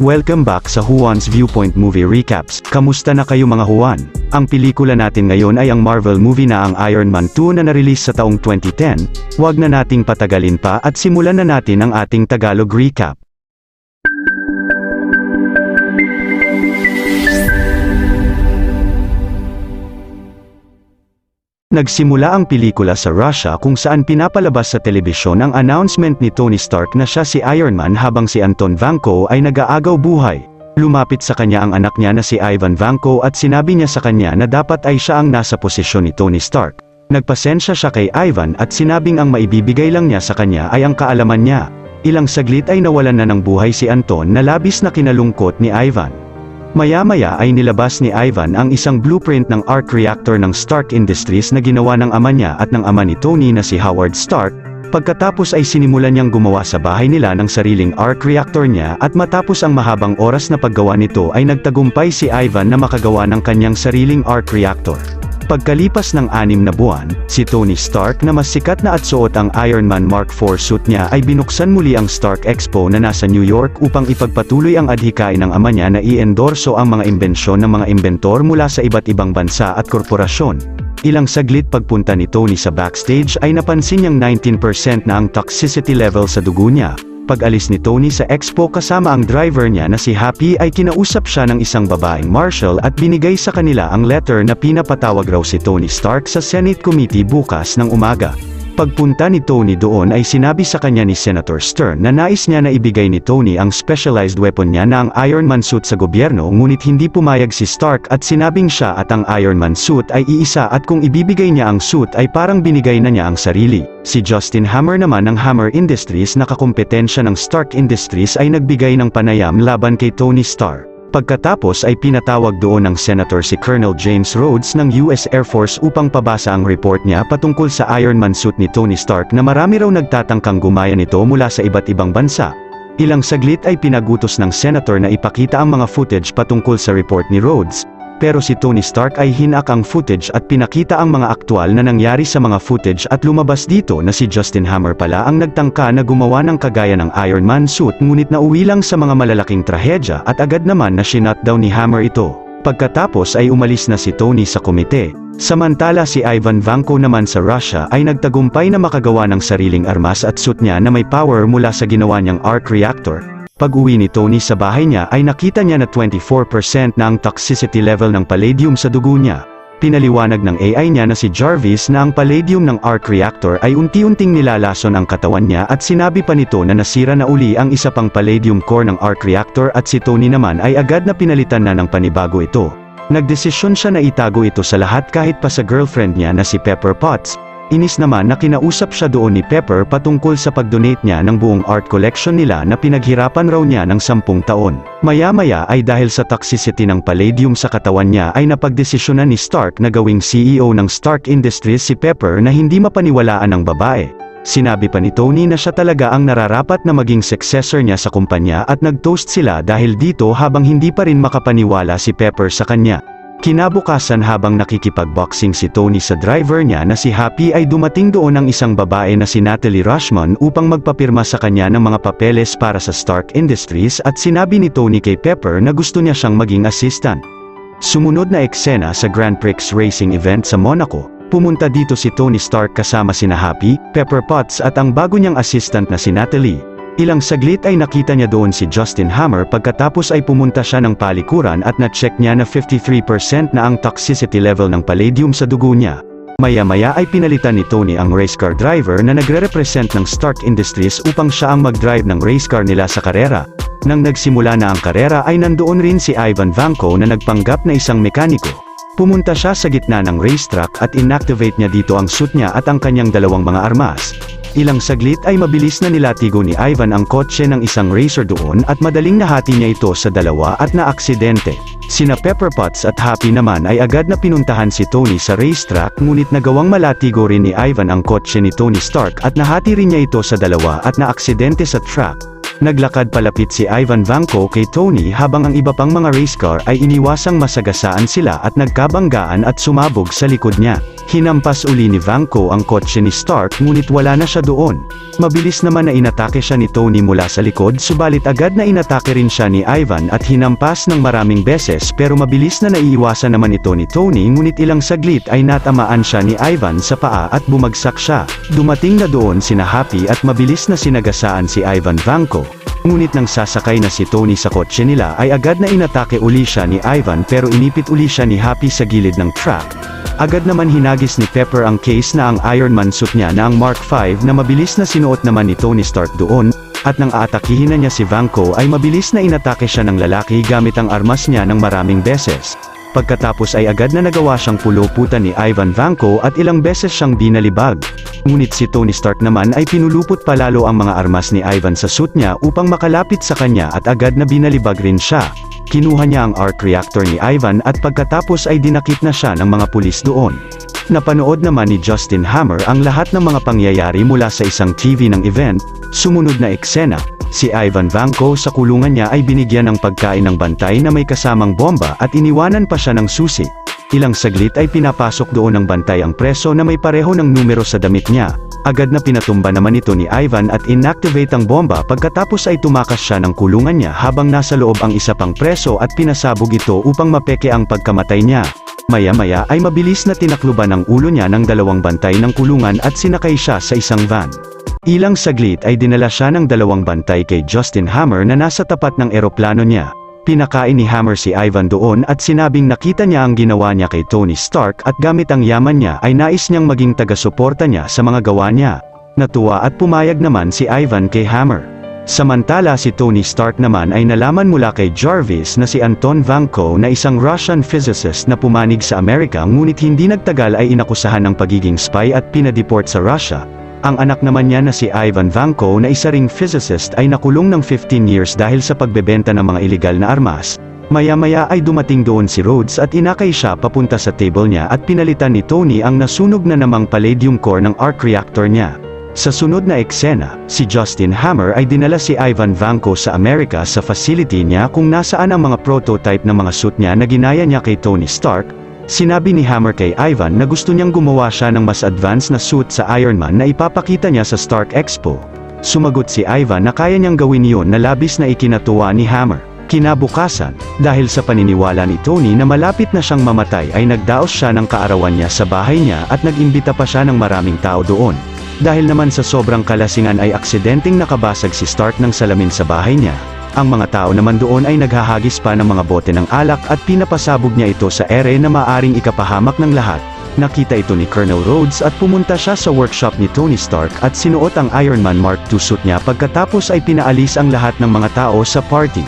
Welcome back sa Juan's Viewpoint Movie Recaps. Kamusta na kayo mga Juan? Ang pelikula natin ngayon ay ang Marvel movie na ang Iron Man 2 na na-release sa taong 2010. Huwag na nating patagalin pa at simulan na natin ang ating Tagalog recap. Nagsimula ang pelikula sa Russia kung saan pinapalabas sa telebisyon ang announcement ni Tony Stark na siya si Iron Man habang si Anton Vanko ay nag-aagaw buhay. Lumapit sa kanya ang anak niya na si Ivan Vanko at sinabi niya sa kanya na dapat ay siya ang nasa posisyon ni Tony Stark. Nagpasensya siya kay Ivan at sinabing ang maibibigay lang niya sa kanya ay ang kaalaman niya. Ilang saglit ay nawalan na ng buhay si Anton na labis na kinalungkot ni Ivan. Maya-maya ay nilabas ni Ivan ang isang blueprint ng arc reactor ng Stark Industries na ginawa ng ama niya at ng ama ni Tony na si Howard Stark. Pagkatapos ay sinimulan niyang gumawa sa bahay nila ng sariling arc reactor niya at matapos ang mahabang oras na paggawa nito ay nagtagumpay si Ivan na makagawa ng kanyang sariling arc reactor. Pagkalipas ng 6 na buwan, si Tony Stark na mas sikat na at suot ang Iron Man Mark IV suit niya ay binuksan muli ang Stark Expo na nasa New York upang ipagpatuloy ang adhikain ng ama niya na i-endorso ang mga imbensyon ng mga imbentor mula sa iba't ibang bansa at korporasyon. Ilang saglit pagpunta ni Tony sa backstage ay napansin niyang 19% na ang toxicity level sa dugo niya. Pag-alis ni Tony sa expo kasama ang driver niya na si Happy ay kinausap siya ng isang babaeng marshal at binigay sa kanila ang letter na pinapatawag raw si Tony Stark sa Senate Committee bukas ng umaga. Pagpunta ni Tony doon ay sinabi sa kanya ni Senator Stern na nais niya na ibigay ni Tony ang specialized weapon niya na ang Iron Man suit sa gobyerno ngunit hindi pumayag si Stark at sinabing siya at ang Iron Man suit ay iisa at kung ibibigay niya ang suit ay parang binigay na niya ang sarili. Si Justin Hammer naman ng Hammer Industries na kakompetensya ng Stark Industries ay nagbigay ng panayam laban kay Tony Stark. Pagkatapos ay pinatawag doon ng Senator si Colonel James Rhodes ng US Air Force upang pabasa ang report niya patungkol sa Iron Man suit ni Tony Stark na marami raw nagtatangkang gumaya nito mula sa iba't ibang bansa. Ilang saglit ay pinagutos ng Senator na ipakita ang mga footage patungkol sa report ni Rhodes. Pero si Tony Stark ay hinak ang footage at pinakita ang mga aktwal na nangyari sa mga footage at lumabas dito na si Justin Hammer pala ang nagtangka na gumawa ng kagaya ng Iron Man suit ngunit nauwi lang sa mga malalaking trahedya at agad naman na shinut down ni Hammer ito. Pagkatapos ay umalis na si Tony sa komite. Samantala si Ivan Vanko naman sa Russia ay nagtagumpay na makagawa ng sariling armas at suit niya na may power mula sa ginawa niyang arc reactor. Pag-uwi ni Tony sa bahay niya ay nakita niya na 24% na ang toxicity level ng palladium sa dugo niya. Pinaliwanag ng AI niya na si Jarvis na ang palladium ng arc reactor ay unti-unting nilalason ang katawan niya at sinabi pa nito na nasira na uli ang isa pang palladium core ng arc reactor at si Tony naman ay agad na pinalitan na ng panibago ito. Nagdesisyon siya na itago ito sa lahat kahit pa sa girlfriend niya na si Pepper Potts. Inis naman na kinausap siya doon ni Pepper patungkol sa pag-donate niya ng buong art collection nila na pinaghirapan raw niya ng 10 taon. Maya-maya ay dahil sa toxicity ng palladium sa katawan niya ay napagdesisyonan ni Stark na gawing CEO ng Stark Industries si Pepper na hindi mapaniwalaan ng babae. Sinabi pa ni Tony na siya talaga ang nararapat na maging successor niya sa kumpanya at nag-toast sila dahil dito habang hindi pa rin makapaniwala si Pepper sa kanya. Kinabukasan habang nakikipagboxing si Tony sa driver niya na si Happy ay dumating doon ang isang babae na si Natalie Rushman upang magpapirma sa kanya ng mga papeles para sa Stark Industries at sinabi ni Tony kay Pepper na gusto niya siyang maging assistant. Sumunod na eksena sa Grand Prix Racing event sa Monaco. Pumunta dito si Tony Stark kasama sina Happy, Pepper Potts at ang bago niyang assistant na si Natalie. Ilang saglit ay nakita niya doon si Justin Hammer pagkatapos ay pumunta siya ng palikuran at na-check niya na 53% na ang toxicity level ng palladium sa dugo niya. Maya-maya ay pinalitan ni Tony ang race car driver na nagre-represent ng Stark Industries upang siya ang mag-drive ng race car nila sa karera. Nang nagsimula na ang karera ay nandoon rin si Ivan Vanko na nagpanggap na isang mekaniko. Pumunta siya sa gitna ng racetrack at inactivate niya dito ang suit niya at ang kanyang dalawang mga armas. Ilang saglit ay mabilis na nilatigo ni Ivan ang kotse ng isang racer doon at madaling nahati niya ito sa dalawa at naaksidente. Sina Pepper Potts at Happy naman ay agad na pinuntahan si Tony sa racetrack ngunit nagawang malatigo rin ni Ivan ang kotse ni Tony Stark at nahati rin niya ito sa dalawa at naaksidente sa track. Naglakad palapit si Ivan Vanko kay Tony habang ang iba pang mga race car ay iniwasang masagasaan sila at nagkabanggaan at sumabog sa likod niya. Hinampas uli ni Vanko ang kotse ni Stark ngunit wala na siya doon. Mabilis naman na inatake siya ni Tony mula sa likod subalit agad na inatake rin siya ni Ivan at hinampas ng maraming beses pero mabilis na naiiwasan naman ito ni Tony ngunit ilang saglit ay natamaan siya ni Ivan sa paa at bumagsak siya. Dumating na doon sina Happy at mabilis na sinagasaan si Ivan Vanko. Ngunit nang sasakay na si Tony sa kotse nila ay agad na inatake uli siya ni Ivan pero inipit uli siya ni Happy sa gilid ng track. Agad naman hinagis ni Pepper ang case na ang Iron Man suit niya na ang Mark V na mabilis na sinuot naman ni Tony Stark doon, at nang aatakihin na niya si Vanko ay mabilis na inatake siya ng lalaki gamit ang armas niya ng maraming beses. Pagkatapos ay agad na nagawa siyang puluputan ni Ivan Vanko at ilang beses siyang binalibag. Ngunit si Tony Stark naman ay pinulupot palalo ang mga armas ni Ivan sa suit niya upang makalapit sa kanya at agad na binalibag rin siya. Kinuha niya ang arc reactor ni Ivan at pagkatapos ay dinakip na siya ng mga pulis doon. Napanood naman ni Justin Hammer ang lahat ng mga pangyayari mula sa isang TV ng event. Sumunod na eksena, si Ivan Vanko sa kulungan niya ay binigyan ng pagkain ng bantay na may kasamang bomba at iniwanan pa siya ng susi. Ilang saglit ay pinapasok doon ng bantay ang preso na may pareho ng numero sa damit niya. Agad na pinatumba naman ito ni Ivan at inactivate ang bomba pagkatapos ay tumakas siya ng kulungan niya habang nasa loob ang isa pang preso at pinasabog ito upang mapeke ang pagkamatay niya. Maya-maya ay mabilis na tinakluban ang ulo niya ng dalawang bantay ng kulungan at sinakay siya sa isang van. Ilang saglit ay dinala siya ng dalawang bantay kay Justin Hammer na nasa tapat ng eroplano niya. Pinakain ni Hammer si Ivan doon at sinabing nakita niya ang ginawa niya kay Tony Stark at gamit ang yaman niya ay nais niyang maging taga-suporta niya sa mga gawa niya. Natuwa at pumayag naman si Ivan kay Hammer. Samantala si Tony Stark naman ay nalaman mula kay Jarvis na si Anton Vanko na isang Russian physicist na pumanig sa Amerika ngunit hindi nagtagal ay inakusahan ng pagiging spy at pinadeport sa Russia. Ang anak naman niya na si Ivan Vanko na isa ring physicist ay nakulong ng 15 years dahil sa pagbebenta ng mga iligal na armas. Maya-maya ay dumating doon si Rhodes at inakay siya papunta sa table niya at pinalitan ni Tony ang nasunog na namang palladium core ng arc reactor niya. Sa sunod na eksena, si Justin Hammer ay dinala si Ivan Vanko sa Amerika sa facility niya kung nasaan ang mga prototype ng mga suit niya na ginaya niya kay Tony Stark. Sinabi ni Hammer kay Ivan na gusto niyang gumawa siya ng mas advanced na suit sa Iron Man na ipapakita niya sa Stark Expo. Sumagot si Ivan na kaya niyang gawin iyon na labis na ikinatuwa ni Hammer. Kinabukasan, dahil sa paniniwala ni Tony na malapit na siyang mamatay ay nagdaos siya ng kaarawan niya sa bahay niya at nag-imbita pa siya ng maraming tao doon. Dahil naman sa sobrang kalasingan ay aksidenteng nakabasag si Stark ng salamin sa bahay niya. Ang mga tao naman doon ay naghahagis pa ng mga bote ng alak at pinapasabog niya ito sa ere na maaring ikapahamak ng lahat. Nakita ito ni Colonel Rhodes at pumunta siya sa workshop ni Tony Stark at sinuot ang Iron Man Mark II suit niya pagkatapos ay pinaalis ang lahat ng mga tao sa party.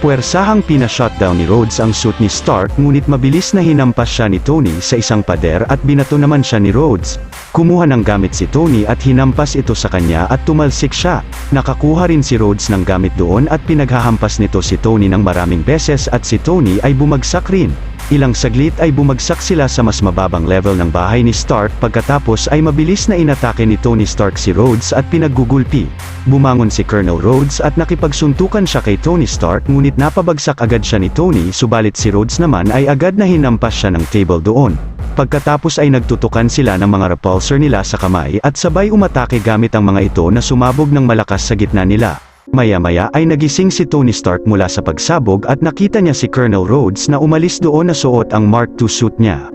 Puwersahang pina-shutdown ni Rhodes ang suit ni Stark ngunit mabilis na hinampas siya ni Tony sa isang pader at binato naman siya ni Rhodes. Kumuha ng gamit si Tony at hinampas ito sa kanya at tumalsik siya. Nakakuha rin si Rhodes ng gamit doon at pinaghahampas nito si Tony ng maraming beses at si Tony ay bumagsak rin. Ilang saglit ay bumagsak sila sa mas mababang level ng bahay ni Stark pagkatapos ay mabilis na inatake ni Tony Stark si Rhodes at pinaggugulpi. Bumangon si Colonel Rhodes at nakipagsuntukan siya kay Tony Stark ngunit napabagsak agad siya ni Tony subalit si Rhodes naman ay agad na hinampas siya ng table doon. Pagkatapos ay nagtutukan sila ng mga repulsor nila sa kamay at sabay umatake gamit ang mga ito na sumabog ng malakas sa gitna nila. Maya-maya ay nagising si Tony Stark mula sa pagsabog at nakita niya si Colonel Rhodes na umalis doon na suot ang Mark II suit niya.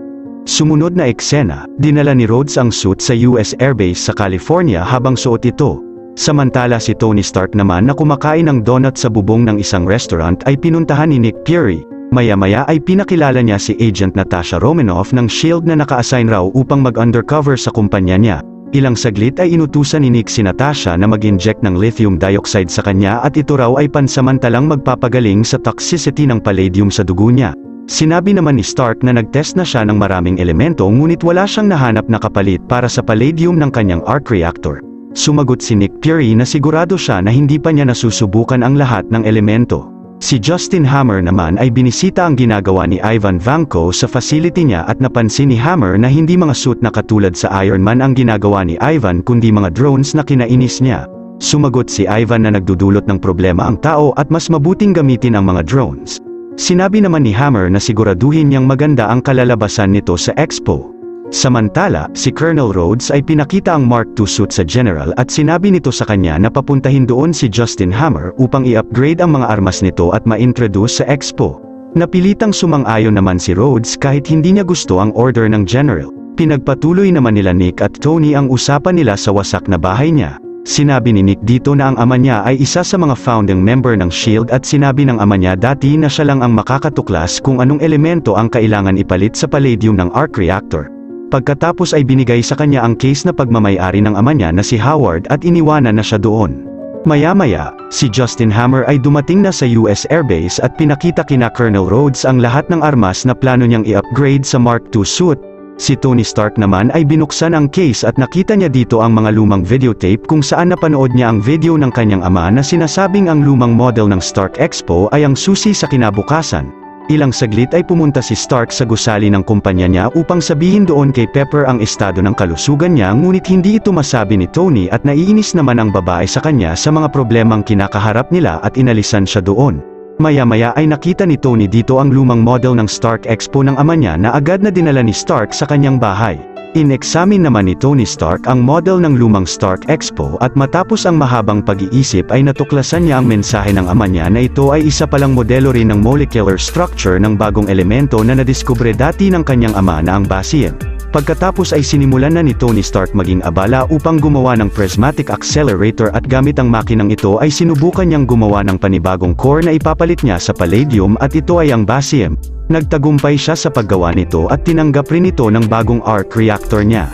Sumunod na eksena, dinala ni Rhodes ang suit sa US Air Base sa California habang suot ito. Samantala si Tony Stark naman na kumakain ng donut sa bubong ng isang restaurant ay pinuntahan ni Nick Fury. Maya-maya ay pinakilala niya si Agent Natasha Romanoff ng SHIELD na naka-assign raw upang mag-undercover sa kumpanya niya. Ilang saglit ay inutusan ni Nick si Natasha na mag-inject ng lithium dioxide sa kanya at ito raw ay pansamantalang magpapagaling sa toxicity ng palladium sa dugo niya. Sinabi naman ni Stark na nag-test na siya ng maraming elemento ngunit wala siyang nahanap na kapalit para sa palladium ng kanyang arc reactor. Sumagot si Nick Fury na sigurado siya na hindi pa niya nasusubukan ang lahat ng elemento. Si Justin Hammer naman ay binisita ang ginagawa ni Ivan Vanko sa facility niya at napansin ni Hammer na hindi mga suit na katulad sa Iron Man ang ginagawa ni Ivan kundi mga drones na kinainis niya. Sumagot si Ivan na nagdudulot ng problema ang tao at mas mabuting gamitin ang mga drones. Sinabi naman ni Hammer na siguraduhin niyang maganda ang kalalabasan nito sa Expo. Samantala, si Colonel Rhodes ay pinakita ang Mark II suit sa General at sinabi nito sa kanya na papuntahin doon si Justin Hammer upang i-upgrade ang mga armas nito at ma-introduce sa Expo. Napilitang sumang-ayon naman si Rhodes kahit hindi niya gusto ang order ng General. Pinagpatuloy naman nila Nick at Tony ang usapan nila sa wasak na bahay niya. Sinabi ni Nick dito na ang ama niya ay isa sa mga founding member ng SHIELD at sinabi ng ama niya dati na siya lang ang makakatuklas kung anong elemento ang kailangan ipalit sa palladium ng arc reactor. Pagkatapos ay binigay sa kanya ang case na pagmamay-ari ng ama niya na si Howard at iniwanan na siya doon. Maya-maya, si Justin Hammer ay dumating na sa US Air Base at pinakita kina Colonel Rhodes ang lahat ng armas na plano niyang i-upgrade sa Mark II suit. Si Tony Stark naman ay binuksan ang case at nakita niya dito ang mga lumang videotape kung saan napanood niya ang video ng kanyang ama na sinasabing ang lumang model ng Stark Expo ay ang susi sa kinabukasan. Ilang saglit ay pumunta si Stark sa gusali ng kumpanya niya upang sabihin doon kay Pepper ang estado ng kalusugan niya ngunit hindi ito masabi ni Tony at naiinis naman ang babae sa kanya sa mga problemang kinakaharap nila at inalisan siya doon. Maya-maya ay nakita ni Tony dito ang lumang model ng Stark Expo ng ama niya na agad na dinala ni Stark sa kanyang bahay. In-examine naman ni Tony Stark ang model ng lumang Stark Expo at matapos ang mahabang pag-iisip ay natuklasan niya ang mensahe ng ama niya na ito ay isa palang modelo rin ng molecular structure ng bagong elemento na nadiskubre dati ng kanyang ama na ang Basium. Pagkatapos ay sinimulan na ni Tony Stark maging abala upang gumawa ng prismatic accelerator at gamit ang makinang ito ay sinubukan niyang gumawa ng panibagong core na ipapalit niya sa palladium at ito ay ang Basium. Nagtagumpay siya sa paggawa nito at tinanggap rin ito ng bagong arc reactor niya.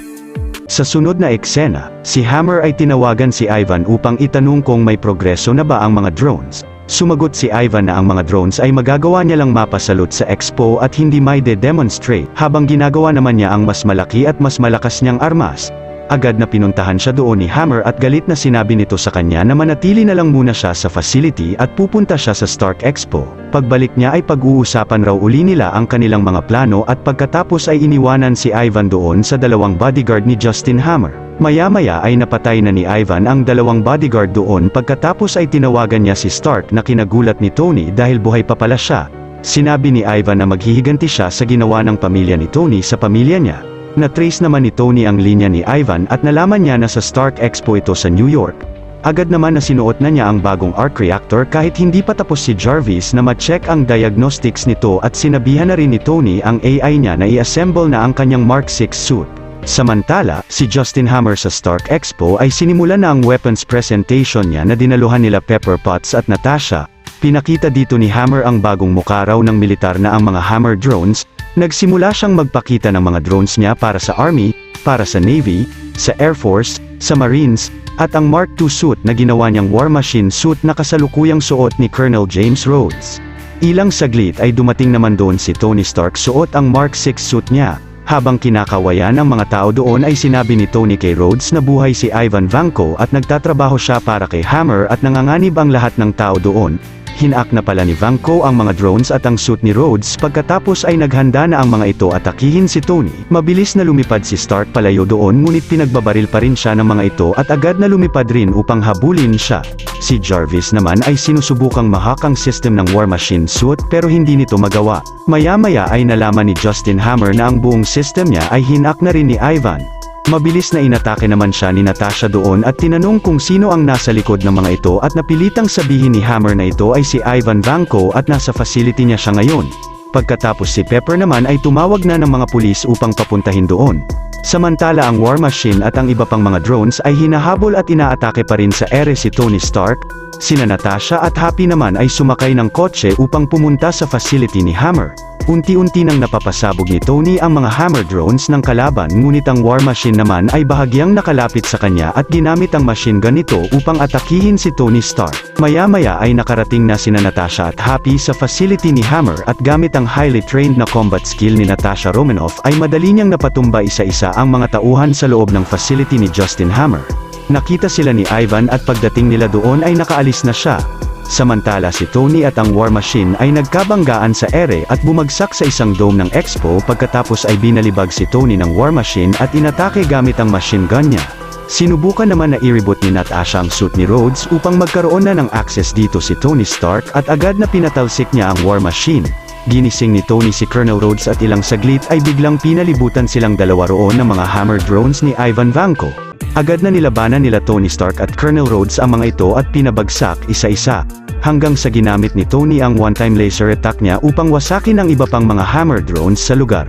Sa sunod na eksena, si Hammer ay tinawagan si Ivan upang itanong kung may progreso na ba ang mga drones. Sumagot si Ivan na ang mga drones ay magagawa niya lang mapasalot sa Expo at hindi may de-demonstrate habang ginagawa naman niya ang mas malaki at mas malakas niyang armas. Agad na pinuntahan siya doon ni Hammer at galit na sinabi nito sa kanya na manatili na lang muna siya sa facility at pupunta siya sa Stark Expo. Pagbalik niya ay pag-uusapan raw uli nila ang kanilang mga plano at pagkatapos ay iniwanan si Ivan doon sa dalawang bodyguard ni Justin Hammer. Maya-maya ay napatay na ni Ivan ang dalawang bodyguard doon pagkatapos ay tinawagan niya si Stark na kinagulat ni Tony dahil buhay pa pala siya. Sinabi ni Ivan na maghihiganti siya sa ginawa ng pamilya ni Tony sa pamilya niya. Na-trace naman ni Tony ang linya ni Ivan at nalaman niya na sa Stark Expo ito sa New York. Agad naman na sinuot na niya ang bagong arc reactor kahit hindi pa tapos si Jarvis na ma-check ang diagnostics nito at sinabihan na rin ni Tony ang AI niya na i-assemble na ang kanyang Mark VI suit. Samantala, si Justin Hammer sa Stark Expo ay sinimula na ang weapons presentation niya na dinaluhan nila Pepper Potts at Natasha. Pinakita dito ni Hammer ang bagong mukha raw ng militar na ang mga Hammer drones. Nagsimula siyang magpakita ng mga drones niya para sa Army, para sa Navy, sa Air Force, sa Marines, at ang Mark II suit na ginawa niyang War Machine suit na kasalukuyang suot ni Colonel James Rhodes. Ilang saglit ay dumating naman doon si Tony Stark suot ang Mark VI suit niya. Habang kinakawayan ng mga tao doon ay sinabi ni Tony kay Rhodes na buhay si Ivan Vanko at nagtatrabaho siya para kay Hammer at nanganganib ang lahat ng tao doon. Hinak na pala ni Vanko ang mga drones at ang suit ni Rhodes pagkatapos ay naghanda na ang mga ito atakihin si Tony. Mabilis na lumipad si Stark palayo doon ngunit pinagbabaril pa rin siya ng mga ito at agad na lumipad rin upang habulin siya. Si Jarvis naman ay sinusubukang mahak ang system ng War Machine suit pero hindi nito magawa. Maya-maya ay nalaman ni Justin Hammer na ang buong system niya ay hinak na rin ni Ivan. Mabilis na inatake naman siya ni Natasha doon at tinanong kung sino ang nasa likod ng mga ito at napilitang sabihin ni Hammer na ito ay si Ivan Vanko at nasa facility niya siya ngayon. Pagkatapos si Pepper naman ay tumawag na ng mga pulis upang papuntahin doon. Samantala ang War Machine at ang iba pang mga drones ay hinahabol at inaatake pa rin sa ere si Tony Stark. Sina Natasha at Happy naman ay sumakay ng kotse upang pumunta sa facility ni Hammer. Unti-unti nang napapasabog ni Tony ang mga Hammer drones ng kalaban ngunit ang War Machine naman ay bahagyang nakalapit sa kanya at ginamit ang machine gun nito upang atakihin si Tony Stark. Maya-maya ay nakarating na sina Natasha at Happy sa facility ni Hammer at gamit ang highly trained na combat skill ni Natasha Romanoff ay madali niyang napatumba isa-isa ang mga tauhan sa loob ng facility ni Justin Hammer. Nakita sila ni Ivan at pagdating nila doon ay nakaalis na siya. Samantala si Tony at ang War Machine ay nagkabanggaan sa ere at bumagsak sa isang dome ng Expo pagkatapos ay binalibag si Tony ng War Machine at inatake gamit ang machine gun niya. Sinubukan naman na i-reboot ni Natasha ang suit ni Rhodes upang magkaroon na ng access dito si Tony Stark at agad na pinatalsik niya ang War Machine. Ginising ni Tony si Colonel Rhodes at ilang saglit ay biglang pinalibutan silang dalawa roon ng mga hammer drones ni Ivan Vanko. Agad na nilabanan nila Tony Stark at Colonel Rhodes ang mga ito at pinabagsak isa-isa. Hanggang sa ginamit ni Tony ang one-time laser attack niya upang wasakin ang iba pang mga hammer drones sa lugar.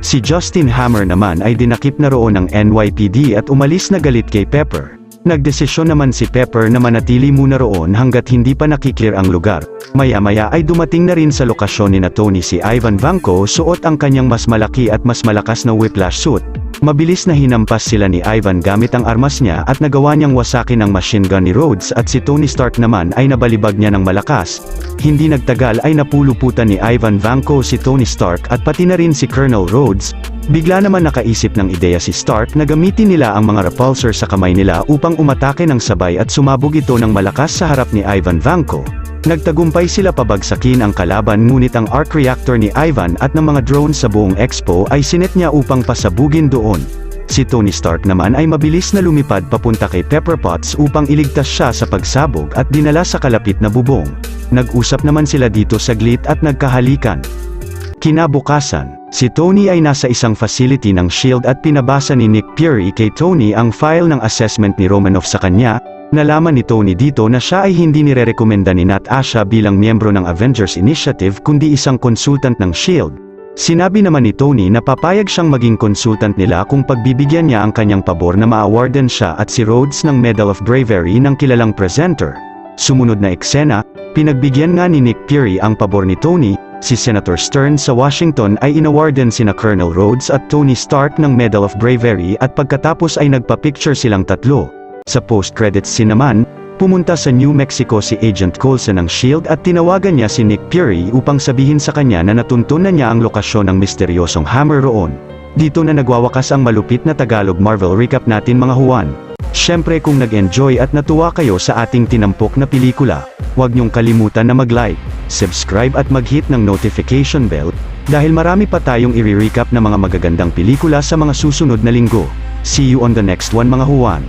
Si Justin Hammer naman ay dinakip na roon ng NYPD at umalis na galit kay Pepper. Nagdesisyon naman si Pepper na manatili muna roon hanggat hindi pa nakiklear ang lugar. Maya-maya ay dumating na rin sa lokasyon ni na Tony si Ivan Vanko suot ang kanyang mas malaki at mas malakas na whiplash suit. Mabilis na hinampas sila ni Ivan gamit ang armas niya at nagawa niyang wasakin ang machine gun ni Rhodes at si Tony Stark naman ay nabalibag niya ng malakas. Hindi nagtagal ay napuluputan ni Ivan Vanko si Tony Stark at pati na rin si Colonel Rhodes. Bigla naman nakaisip ng ideya si Stark na gamitin nila ang mga repulsor sa kamay nila upang umatake ng sabay at sumabog ito ng malakas sa harap ni Ivan Vanko. Nagtagumpay sila pabagsakin ang kalaban ngunit ang arc reactor ni Ivan at ng mga drones sa buong expo ay sinet niya upang pasabugin doon. Si Tony Stark naman ay mabilis na lumipad papunta kay Pepper Potts upang iligtas siya sa pagsabog at dinala sa kalapit na bubong. Nag-usap naman sila dito saglit at nagkahalikan. Kinabukasan, si Tony ay nasa isang facility ng SHIELD at pinabasa ni Nick Fury kay Tony ang file ng assessment ni Romanoff sa kanya. Nalaman ni Tony dito na siya ay hindi nirerekomenda ni Natasha bilang miyembro ng Avengers Initiative kundi isang consultant ng SHIELD. Sinabi naman ni Tony na papayag siyang maging consultant nila kung pagbibigyan niya ang kanyang pabor na ma-awardan siya at si Rhodes ng Medal of Bravery ng kilalang presenter. Sumunod na eksena, pinagbigyan nga ni Nick Fury ang pabor ni Tony. Si Senator Stern sa Washington ay inawardan sina Colonel Rhodes at Tony Stark ng Medal of Bravery at pagkatapos ay nagpa-picture silang tatlo. Sa post-credits scene naman, pumunta sa New Mexico si Agent Coulson ng SHIELD at tinawagan niya si Nick Fury upang sabihin sa kanya na natuntun na niya ang lokasyon ng misteryosong hammer roon. Dito na nagwawakas ang malupit na Tagalog Marvel recap natin mga Juan. Syempre kung nag-enjoy at natuwa kayo sa ating tinampok na pelikula, huwag niyong kalimutan na mag-like, subscribe at mag-hit ng notification bell, dahil marami pa tayong i-recap na mga magagandang pelikula sa mga susunod na linggo. See you on the next one mga Juan.